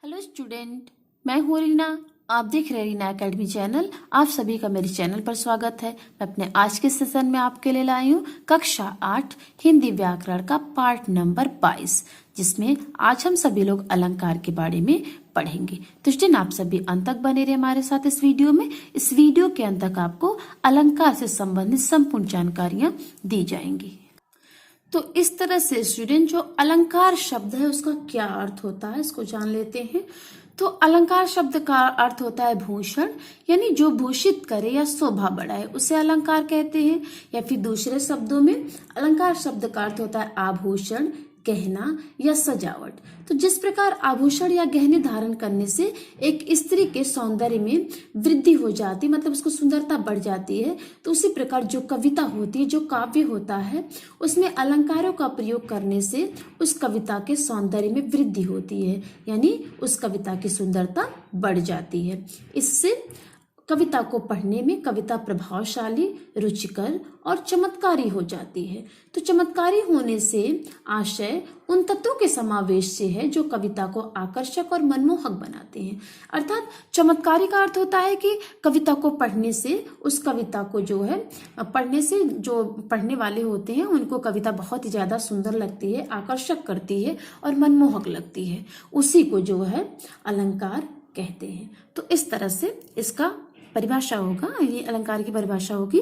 Hello student, मैं हूँ रीना। आप देख रहे हैं रीना एकेडमी चैनल। आप सभी का मेरे चैनल पर स्वागत है। मैं अपने आज के सेशन में आपके लिए लाई हूँ कक्षा 8 हिंदी व्याकरण का पार्ट नंबर 22, जिसमें आज हम सभी लोग अलंकार के बारे में पढ़ेंगे। तो स्टूडेंट, आप सभी अंत तक बने रहे हमारे साथ इस वीडियो में। इस वीडियो के अंत तक आपको अलंकार से संबंधित संपूर्ण जानकारियां दी जाएंगी। तो इस तरह से स्टूडेंट, जो अलंकार शब्द है उसका क्या अर्थ होता है इसको जान लेते हैं। तो अलंकार शब्द का अर्थ होता है भूषण, यानी जो भूषित करे या शोभा बढ़ाए उसे अलंकार कहते हैं। या फिर दूसरे शब्दों में अलंकार शब्द का अर्थ होता है आभूषण, गहना या सजावट। तो जिस प्रकार आभूषण या गहने धारण करने से एक स्त्री के सौंदर्य में वृद्धि हो जाती, मतलब उसको सुंदरता बढ़ जाती है, तो उसी प्रकार जो कविता होती है, जो काव्य होता है, उसमें अलंकारों का प्रयोग करने से उस कविता के सौंदर्य में वृद्धि होती है, यानी उस कविता की सुंदरता बढ़ जाती है। इससे कविता को पढ़ने में कविता प्रभावशाली, रुचिकर और चमत्कारी हो जाती है। तो चमत्कारी होने से आशय उन तत्वों के समावेश से है जो कविता को आकर्षक और मनमोहक बनाते हैं। अर्थात चमत्कारी का अर्थ होता है कि कविता को पढ़ने से, उस कविता को जो है पढ़ने से जो पढ़ने वाले होते हैं उनको कविता बहुत ही ज्यादा सुंदर लगती है, आकर्षक करती है और मनमोहक लगती है। उसी को जो है अलंकार कहते हैं। तो इस तरह से इसका परिभाषा होगा, यानी अलंकार की परिभाषा होगी,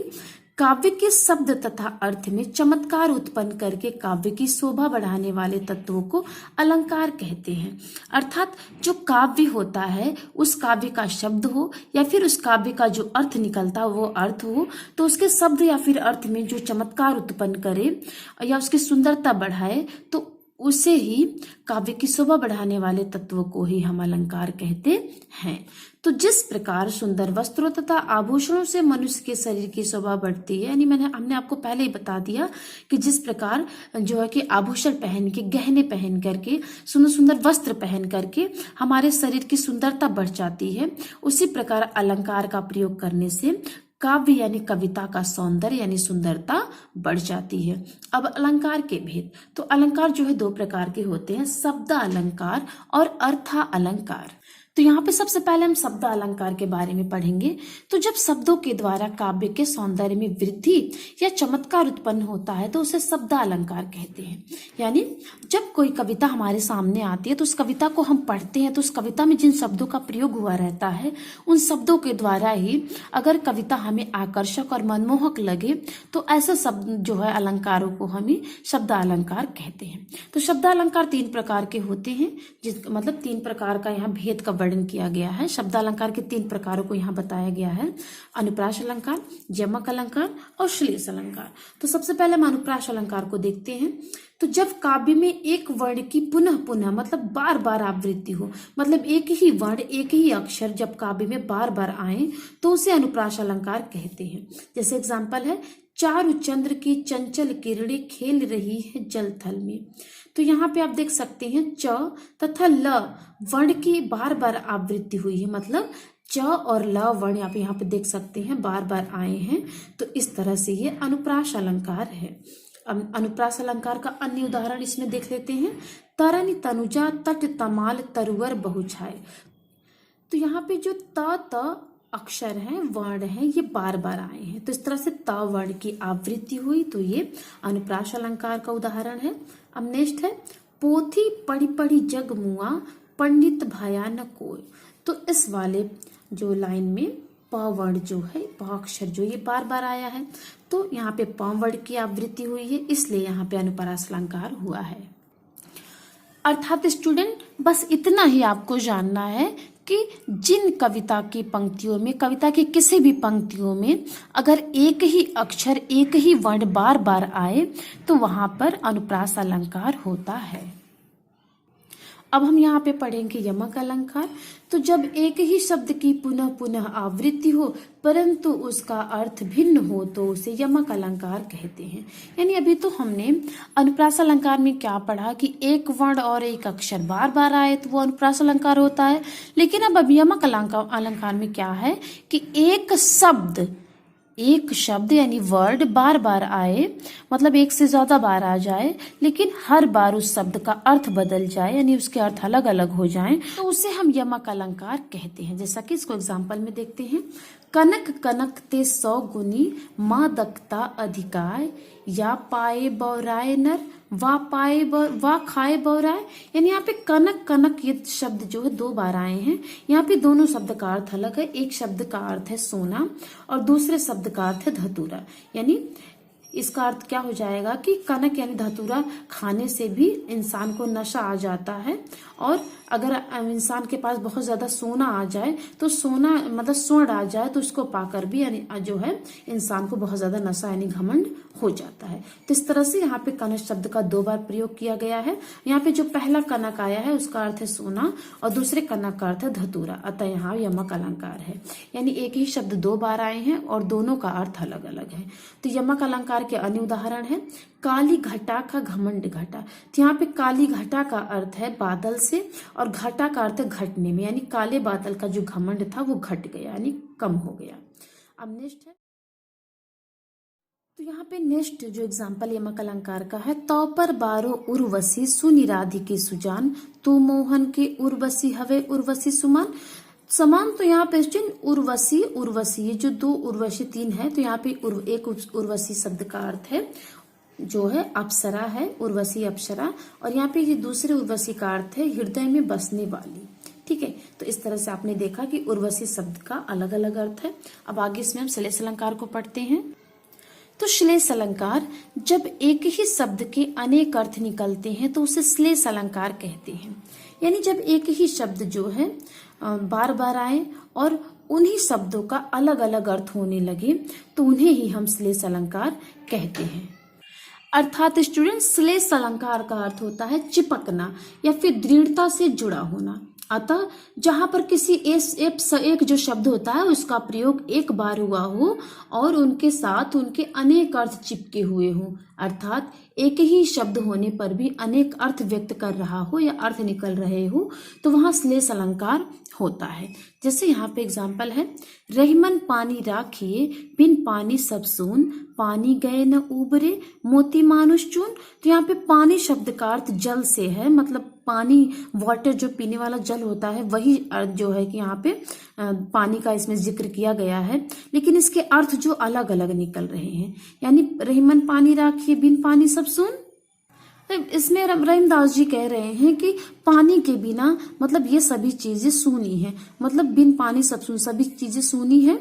काव्य के शब्द तथा अर्थ में चमत्कार उत्पन्न करके काव्य की शोभा बढ़ाने वाले तत्वों को अलंकार कहते हैं। अर्थात जो काव्य होता है, उस काव्य का शब्द हो या फिर उस काव्य का जो अर्थ निकलता वो अर्थ हो, तो उसके शब्द या फिर अर्थ में जो चमत्कार उत्पन्न करे या उसकी सुंदरता बढ़ाए, तो उसे ही काव्य की शोभा बढ़ाने वाले तत्वों को ही हम अलंकार कहते हैं। तो जिस प्रकार सुंदर वस्त्रों तथा आभूषणों से मनुष्य के शरीर की शोभा बढ़ती है, यानी हमने आपको पहले ही बता दिया कि जिस प्रकार जो है कि आभूषण पहन के, गहने पहन करके, सुंदर सुंदर वस्त्र पहन करके हमारे शरीर की सुंदरता बढ़ जाती है, उसी प्रकार अलंकार का प्रयोग करने से काव्य यानी कविता का सौंदर्य यानी सुंदरता बढ़ जाती है। अब अलंकार के भेद। तो अलंकार जो है दो प्रकार के होते हैं, शब्द अलंकार और अर्था अलंकार। तो यहाँ पे सबसे पहले हम शब्द अलंकार के बारे में पढ़ेंगे। तो जब शब्दों के द्वारा काव्य के सौंदर्य में वृद्धि या चमत्कार उत्पन्न होता है तो उसे शब्द अलंकार कहते हैं। यानी जब कोई कविता हमारे सामने आती है तो उस कविता को हम पढ़ते हैं, तो उस कविता में जिन शब्दों का प्रयोग हुआ रहता है उन शब्दों के द्वारा ही अगर कविता हमें आकर्षक और मनमोहक लगे तो ऐसे शब्द जो है अलंकारों को हम शब्द अलंकार कहते हैं। तो शब्द अलंकार 3 प्रकार के होते हैं, मतलब 3 प्रकार का यहाँ भेद का वर्णन किया गया है। शब्द अलंकार के 3 प्रकारों को यहाँ बताया गया है, अनुप्रास अलंकार, यमक अलंकार और श्लेष अलंकार। तो सबसे पहले हम अनुप्रास अलंकार को देखते हैं। तो जब काव्य में एक वर्ण की पुनः पुनः मतलब बार बार आवृत्ति हो, मतलब एक ही वर्ण, एक ही अक्षर जब काव्य में बार बार आए तो उसे अनुप्रास अलंकार कहते हैं। जैसे एग्जाम्पल है, चारु चंद्र की चंचल किरणें खेल रही है जल थल में। तो यहाँ पे आप देख सकते हैं च तथा ल वर्ण की बार बार आवृत्ति हुई है, मतलब च और ल वर्ण आप यहाँ पे देख सकते हैं बार बार आए हैं। तो इस तरह से ये अनुप्रास अलंकार है। अनुप्रास अलंकार का अन्य उदाहरण इसमें देख लेते हैं, तरन तनुजा तट तमाल तरुवर बहुछाए। तो यहाँ पे जो त अक्षर हैं, वर्ण हैं, ये बार बार आए हैं, तो इस तरह से त वर्ण की आवृत्ति हुई, तो ये अनुप्रास अलंकार का उदाहरण है। अब नेक्स्ट है, पोथी पढ़ी पढ़ी जग मुआ पंडित भाया न कोय। तो इस वाले जो लाइन में प वर्ण जो है, प अक्षर जो ये बार बार आया है, तो यहाँ पे प वर्ण की आवृत्ति हुई है, इसलिए यहाँ पे अनुप्रास अलंकार हुआ है। अर्थात स्टूडेंट, बस इतना ही आपको जानना है कि जिन कविता की पंक्तियों में, कविता की किसी भी पंक्तियों में अगर एक ही अक्षर, एक ही वर्ण बार बार आए तो वहां पर अनुप्रास अलंकार होता है। अब हम यहाँ पे पढ़ेंगे यमक अलंकार। तो जब एक ही शब्द की पुनः पुनः आवृत्ति हो परंतु उसका अर्थ भिन्न हो तो उसे यमक अलंकार कहते हैं। यानी अभी तो हमने अनुप्रास अलंकार में क्या पढ़ा कि एक वर्ण और एक अक्षर बार बार आए तो वो अनुप्रास अलंकार होता है, लेकिन अब यमक अलंकार में क्या है कि एक शब्द एक शब्द यानी वर्ड बार बार आए, मतलब एक से ज्यादा बार आ जाए, लेकिन हर बार उस शब्द का अर्थ बदल जाए यानी उसके अर्थ अलग अलग हो जाएं, तो उसे हम यमक अलंकार कहते हैं। जैसा कि इसको एग्जाम्पल में देखते हैं। कनक कनक ते 100 गुनी, माँ दकता अधिकाय, या पाए बौराए नर, वा खाए बौराए। यानी यहाँ पे कनक कनक ये शब्द जो है 2 बार आए हैं। यहाँ पे दोनों शब्द का अर्थ अलग है। एक शब्द का अर्थ है सोना और दूसरे शब्द का अर्थ है धतूरा। यानी इसका अर्थ क्या हो जाएगा कि कनक यानी धतूरा खाने से भी इंसान को नशा आ जाता है, और अगर इंसान के पास बहुत ज्यादा सोना आ जाए तो सोना मतलब स्वर्ण आ जाए तो उसको पाकर भी यानी जो है इंसान को बहुत ज्यादा नशा यानी घमंड हो जाता है। तो इस तरह से यहाँ पे कनक शब्द का 2 बार प्रयोग किया गया है। यहाँ पे जो पहला कनक आया है उसका अर्थ है सोना और दूसरे कनक का अर्थ है धतूरा, अतः यहाँ यमक अलंकार है। यानी एक ही शब्द 2 बार आए हैं और दोनों का अर्थ अलग अलग है। तो यमक अलंकार के अन्य उदाहरण है काली घटा का घमंड घटा। तो यहाँ पे काली घटा का अर्थ है बादल से और घटा का अर्थ है घटने में, यानी काले बादल का जो घमंड था वो घट गया यानी कम हो गया। अब नेक्स्ट है, तो यहाँ पे नेक्स्ट जो एग्जाम्पल यमक अलंकार का है, तो पर बारो उर्वशी सुनिराधि के सुजान, तू मोहन के उर्वशी हवे उर्वशी सुमान। समान तो यहाँ पे उर्वशी उर्वशी, ये जो 2 उर्वशी 3 है, तो यहाँ पे एक उर्वशी शब्द का अर्थ है जो है अप्सरा है, उर्वशी अप्सरा, और यहाँ पे ये दूसरे उर्वशी का अर्थ है हृदय में बसने वाली। ठीक है, तो इस तरह से आपने देखा कि उर्वशी शब्द का अलग अलग अर्थ है। अब आगे इसमें हम श्लेष अलंकार को पढ़ते हैं। तो श्लेष अलंकार, जब एक ही शब्द के अनेक अर्थ निकलते हैं तो उसे श्लेष अलंकार कहते हैं। यानी जब एक ही शब्द जो है बार बार आए और उन्हीं शब्दों का अलग अलग अर्थ होने लगे तो उन्हें ही हम श्लेष अलंकार कहते हैं। अर्थात स्टूडेंट, श्लेष अलंकार का अर्थ होता है चिपकना या फिर दृढ़ता से जुड़ा होना। अतः जहां पर किसी एक जो शब्द होता है उसका प्रयोग एक बार हुआ हो और उनके साथ उनके अनेक अर्थ चिपके हुए हों, अर्थात एक ही शब्द होने पर भी अनेक अर्थ व्यक्त कर रहा हो या अर्थ निकल रहे हो, तो वहां श्लेष अलंकार होता है। जैसे यहाँ पे एग्जाम्पल है, रहीमन पानी राखिए बिन पानी सब सून, पानी गए न उबरे मोती मानुष चून। तो यहाँ पे पानी शब्द का अर्थ जल से है, मतलब पानी वाटर जो पीने वाला जल होता है वही अर्थ जो है कि यहाँ पे पानी का इसमें जिक्र किया गया है, लेकिन इसके अर्थ जो अलग अलग निकल रहे हैं। यानी रहीमन पानी राखिए बिन पानी सब सून, इसमें रहीमदास जी कह रहे हैं कि पानी के बिना मतलब ये सभी चीजें सूनी है, मतलब बिन पानी सब सून, सभी चीजें सूनी है।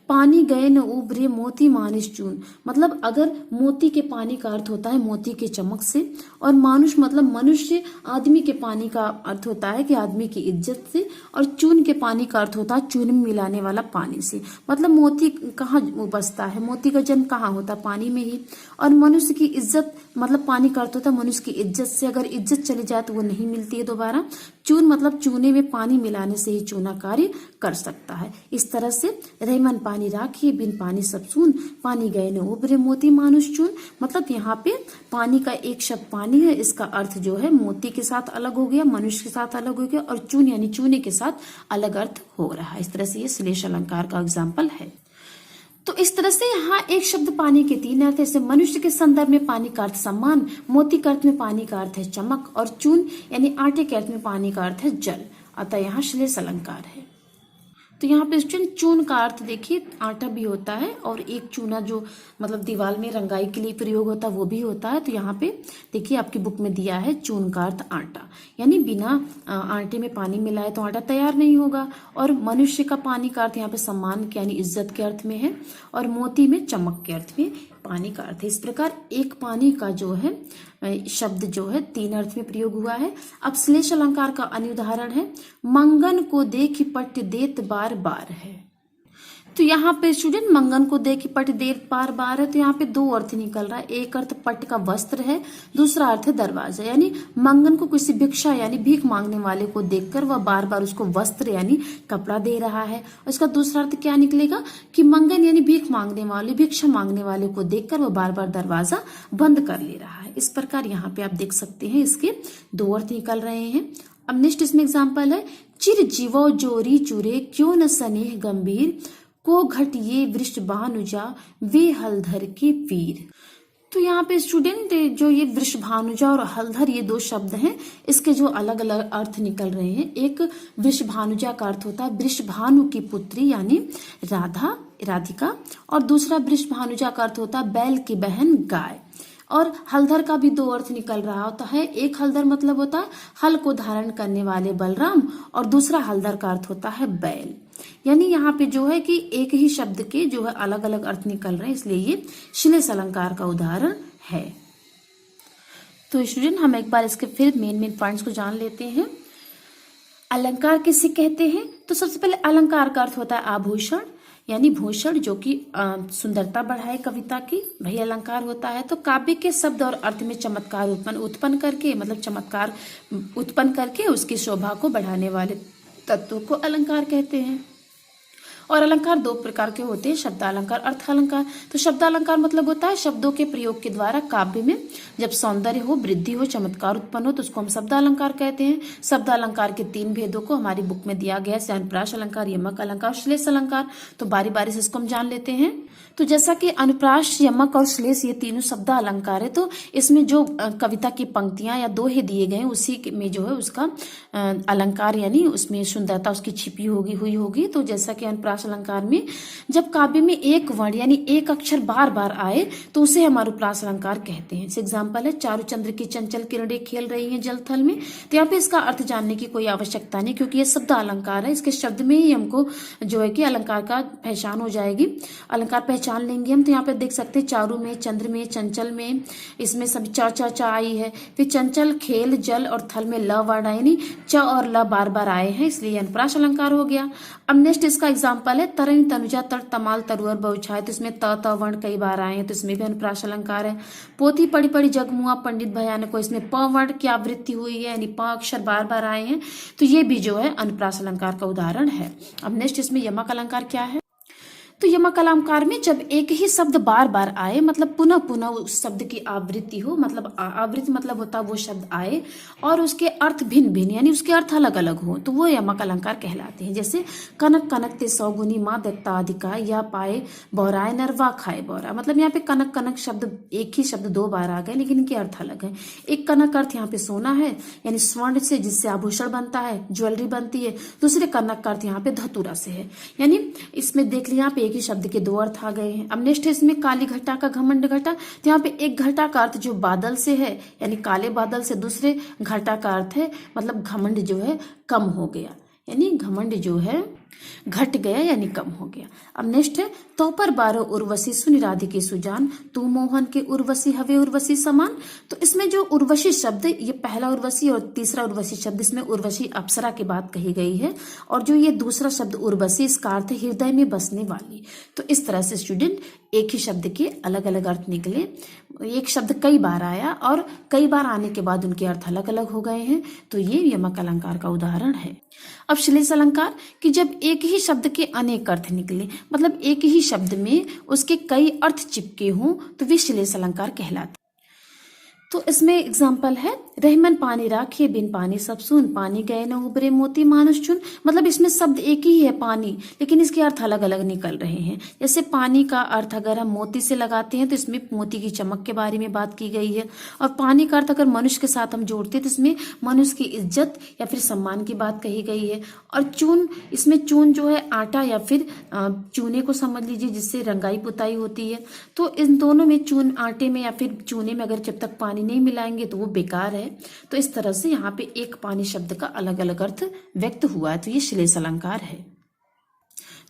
पानी गए न उभरे मोती मानुष चून, मतलब अगर मोती के पानी का अर्थ होता है मोती के चमक से, और मानुष मतलब मनुष्य, आदमी के पानी का अर्थ होता है कि आदमी की इज्जत से, और चून के पानी का अर्थ होता है चून में मिलाने वाला पानी से। मतलब मोती कहाँ बसता है, मोती का जन्म कहाँ होता है, पानी में ही। और मनुष्य की इज्जत मतलब पानी का अर्थ होता है मनुष्य की इज्जत से, अगर इज्जत चली जाए तो वो नहीं मिलती है दोबारा। चून मतलब चूने में पानी मिलाने से ही चूना कार्य कर सकता है। इस तरह से रहीमन पानी राखिए बिन पानी सब सून, पानी गए न उभरे मोती मानुष चून, मतलब यहाँ पे पानी का एक शब्द पानी है, इसका अर्थ जो है मोती के साथ अलग हो गया, मनुष्य के साथ अलग हो गया, और चून यानी चूने के साथ अलग अर्थ हो रहा है। इस तरह से ये श्लेष अलंकार का एग्जाम्पल है। तो इस तरह से यहाँ एक शब्द पानी के 3 अर्थ है। जैसे मनुष्य के संदर्भ में पानी का अर्थ सम्मान, मोती के अर्थ में पानी का अर्थ है चमक, और चून यानी आटे के अर्थ में पानी का अर्थ है जल, अतः यहाँ श्लेष अलंकार है। तो यहाँ पे चून का अर्थ देखिए आटा भी होता है, और एक चूना जो मतलब दीवार में रंगाई के लिए प्रयोग होता है वो भी होता है। तो यहाँ पे देखिए आपकी बुक में दिया है चून का अर्थ आटा, यानी बिना आटे में पानी मिलाए तो आटा तैयार नहीं होगा। और मनुष्य का पानी का अर्थ यहाँ पे सम्मान के यानी इज्जत के अर्थ में है, और मोती में चमक के अर्थ में पानी का अर्थ है। इस प्रकार एक पानी का जो है शब्द जो है 3 अर्थ में प्रयोग हुआ है। अब श्लेष अलंकार का अन्य उदाहरण है, मंगन को देख पट देत बार बार है। तो यहाँ पे स्टूडेंट मंगन को देख पट देत बार बार है, तो यहाँ पे 2 अर्थ निकल रहा है। एक अर्थ पट का वस्त्र है, दूसरा अर्थ है दरवाजा। यानी मंगन को किसी भिक्षा यानी भीख मांगने वाले को देखकर वह बार बार उसको वस्त्र यानी कपड़ा दे रहा है। और इसका दूसरा अर्थ क्या निकलेगा कि मंगन यानी भीख मांगने वाले, भिक्षा मांगने वाले को देखकर वह बार बार दरवाजा बंद कर ले रहा है। इस प्रकार यहाँ पे आप देख सकते हैं इसके 2 अर्थ निकल रहे हैं। अब नेक्स्ट इसमें एग्जाम्पल है, चिर जीवो जोरी चुरे क्यों न स्नेह गंभीर, को घट ये वृषभानुजा वे हलधर के वीर। तो यहाँ पे स्टूडेंट जो ये वृषभानुजा और हलधर ये दो शब्द हैं, इसके जो अलग अलग अर्थ निकल रहे हैं। एक वृषभानुजा का अर्थ होता है वृषभानु की पुत्री यानी राधिका, और दूसरा वृषभानुजा का अर्थ होता है बैल की बहन गाय। और हलधर का भी दो अर्थ निकल रहा होता है। एक हलधर मतलब होता है हल को धारण करने वाले बलराम, और दूसरा हलधर का अर्थ होता है बैल। यानी यहाँ पे जो है कि एक ही शब्द के जो है अलग अलग अर्थ निकल रहे हैं, इसलिए ये श्लेष अलंकार का उदाहरण है। तो स्टूडेंट हम एक बार इसके फिर मेन पॉइंट्स को जान लेते हैं। अलंकार किसे कहते हैं? तो सबसे पहले अलंकार का अर्थ होता है आभूषण, यानी भूषण जो कि सुंदरता बढ़ाए कविता की, वही अलंकार होता है। तो काव्य के शब्द और अर्थ में चमत्कार उत्पन्न करके, मतलब चमत्कार उत्पन्न करके उसकी शोभा को बढ़ाने वाले तत्वों को अलंकार कहते हैं। और अलंकार दो प्रकार के होते हैं, शब्दालंकार, अर्थ अलंकार। तो शब्दालंकार मतलब होता है शब्दों के प्रयोग के द्वारा काव्य में जब सौंदर्य हो, वृद्धि हो, चमत्कार उत्पन्न हो तो उसको हम शब्दालंकार कहते हैं। शब्दालंकार के 3 भेदों को हमारी बुक में दिया गया है, अनुप्रास अलंकार, यमक अलंकार, श्लेष अलंकार। तो बारी बारी से इसको हम जान लेते हैं। तो जैसा कि अनुप्रास, यमक और श्लेष ये तीनों शब्द अलंकार है, तो इसमें जो कविता की पंक्तियां या दोहे दिए गए हैं उसी में जो है उसका अलंकार यानी उसमें सुंदरता उसकी छिपी हुई होगी। तो जैसा कि अनुप्रास अलंकार में जब काव्य में एक वर्ण यानी एक अक्षर बार बार आए तो उसे हम अनुप्रास अलंकार कहते हैं। जैसे एग्जाम्पल है चारुचंद्र की चंचल किरणें खेल रही हैं जल थल में। तो यहाँ पे इसका अर्थ जानने की कोई आवश्यकता नहीं, क्योंकि ये शब्द अलंकार है, इसके शब्द में ही हमको जो है कि अलंकार का पहचान हो जाएगी, अलंकार पहचान लेंगे हम। तो यहाँ पे देख सकते हैं चारू में, चंद्र में, चंचल में, इसमें सब च आई है। फिर चंचल, खेल, जल और थल में ल वर्ण आए, यानी च और ल बार बार आए हैं, इसलिए अनुप्रास अलंकार हो गया। अब नेक्स्ट इसका एग्जाम्पल है तरणी तनुजा तट तमाल तरुअर बहुछाए। तो इसमें त वर्ण कई बार आए हैं, तो इसमें भी अनुप्रास अलंकार है। पोथी पढ़ी पढ़ी जगमुआ पंडित भयानक को, इसमें प वर्ण की आवृत्ति हुई है यानी प अक्षर बार बार आए हैं, तो ये भी जो है अनुप्रास अलंकार का उदाहरण है। अब नेक्स्ट इसमें यमक अलंकार क्या है? तो यमक अलंकार में जब एक ही शब्द बार बार आए, मतलब पुनः पुनः उस शब्द की आवृत्ति हो, मतलब आवृत्ति मतलब होता है वो शब्द आए और उसके अर्थ भिन्न भिन्न यानी उसके अर्थ अलग अलग हो, तो वो यमक अलंकार कहलाते हैं। जैसे कनक कनक ते सौगुनी माँ दत्ता अधिका, या पाए बौराए नरवा खाए बौरा। मतलब यहाँ पे कनक कनक शब्द एक ही शब्द 2 बार आ गए, लेकिन इनके अर्थ अलग है। एक कनक अर्थ यहाँ पे सोना है यानी स्वर्ण से, जिससे आभूषण बनता है, ज्वेलरी बनती है। दूसरे कनक का अर्थ यहाँ पे धतूरा से है, यानी इसमें देख लिया यहाँ पे एक ही शब्द के 2 अर्थ आ गए हैं। अब नेक्स्ट है इसमें काली घटा का घमंड घटा। तो यहाँ पे एक घटा का अर्थ जो बादल से है यानी काले बादल से, दूसरे घटा का अर्थ है मतलब घमंड जो है कम हो गया, यानी घमंड जो है घट गया यानी कम हो गया। अब नेक्स्ट है तो पर 12 उर्वशी सुनि राधिके सुजान, तू मोहन के उर्वशी हवे उर्वशी समान। तो इसमें जो उर्वशी शब्द, ये पहला उर्वशी और तीसरा उर्वशी शब्द, इसमें उर्वशी अप्सरा की बात कही गई है, और जो ये दूसरा शब्द उर्वशी इसका अर्थ हृदय में बसने वाली। तो इस तरह से स्टूडेंट एक ही शब्द के अलग अलग अर्थ निकले। एक शब्द कई बार आया और कई बार आने के बाद उनके अर्थ अलग अलग हो गए हैं, तो ये यमक अलंकार का उदाहरण है। अब श्लेष अलंकार कि जब एक ही शब्द के अनेक अर्थ निकले, मतलब एक ही शब्द में उसके कई अर्थ चिपके हों, तो वे श्लेष अलंकार कहलाते। तो इसमें एग्जाम्पल है रहमन पानी राखे बिन पानी सब सुन, पानी गए न उबरे मोती मानुष चुन। मतलब इसमें शब्द एक ही है पानी, लेकिन इसके अर्थ अलग अलग निकल रहे हैं। जैसे पानी का अर्थ अगर हम मोती से लगाते हैं तो इसमें मोती की चमक के बारे में बात की गई है, और पानी का अर्थ अगर मनुष्य के साथ हम जोड़ते हैं तो इसमें मनुष्य की इज्जत या फिर सम्मान की बात कही गई है। और चून, इसमें चून जो है आटा या फिर चूने को समझ लीजिए जिससे रंगाई पुताई होती है। तो इन दोनों में चून आटे में या फिर चूने में अगर जब तक पानी नहीं मिलाएंगे तो वो बेकार है। तो इस तरह से यहाँ पे एक पानी शब्द का अलग अलग अर्थ व्यक्त हुआ है, तो ये श्लेष अलंकार है।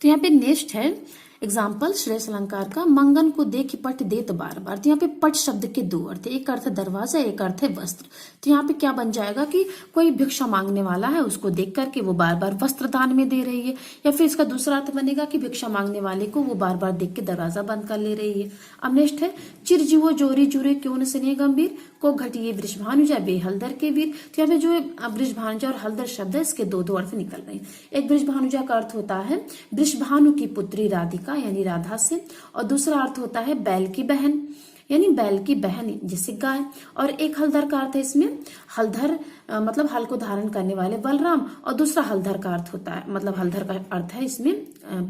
तो यहाँ पे नेक्स्ट है एग्जाम्पल श्लेष अलंकार का, मंगन को देख पट देत बार बार। तो यहाँ पे पट शब्द के 2 अर्थ, एक अर्थ दरवाजा, एक अर्थ है वस्त्र। तो यहाँ पे क्या बन जाएगा कि कोई भिक्षा मांगने वाला है, उसको देख करके वो बार बार वस्त्र दान में दे रही है, या फिर इसका दूसरा अर्थ बनेगा कि भिक्षा मांगने वाले को वो बार बार देख के दरवाजा बंद कर ले रही है। अब नेक्स्ट है चिरजीवो जोरी जुरे क्यों न स्नेह गंभीर, को घटिए वृषभानुजा बे हलधर के वीर। तो यहाँ पे जो वृषभानुजा और हलधर शब्द है इसके 2 अर्थ निकल रहे हैं। एक वृषभानुजा का अर्थ होता है वृषभानु की पुत्री राधिका यानी राधा से, और दूसरा अर्थ होता है बैल की बहन यानी बैल की बहन जैसे गाय। और एक हलधर का अर्थ है इसमें, हलधर मतलब हल को धारण करने वाले बलराम, और दूसरा हलधर का अर्थ होता है, मतलब हलधर का अर्थ है इसमें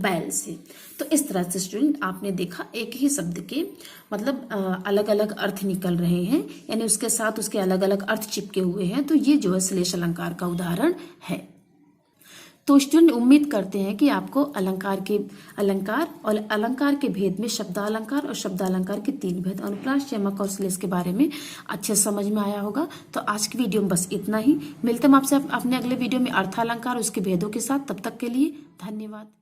बैल से। तो इस तरह से स्टूडेंट आपने देखा एक ही शब्द के मतलब अलग अलग अर्थ निकल रहे हैं, यानी उसके साथ उसके अलग अलग अर्थ चिपके हुए हैं। तो ये जो है श्लेष अलंकार का उदाहरण है। तो स्टूडेंट उम्मीद करते हैं कि आपको अलंकार और अलंकार के भेद में शब्दालंकार और शब्दालंकार के 3 भेद, अनुप्रास, यमक और श्लेष के बारे में अच्छे समझ में आया होगा। तो आज की वीडियो में बस इतना ही। मिलते हैं आपसे अपने अगले वीडियो में अर्थालंकार और उसके भेदों के साथ। तब तक के लिए धन्यवाद।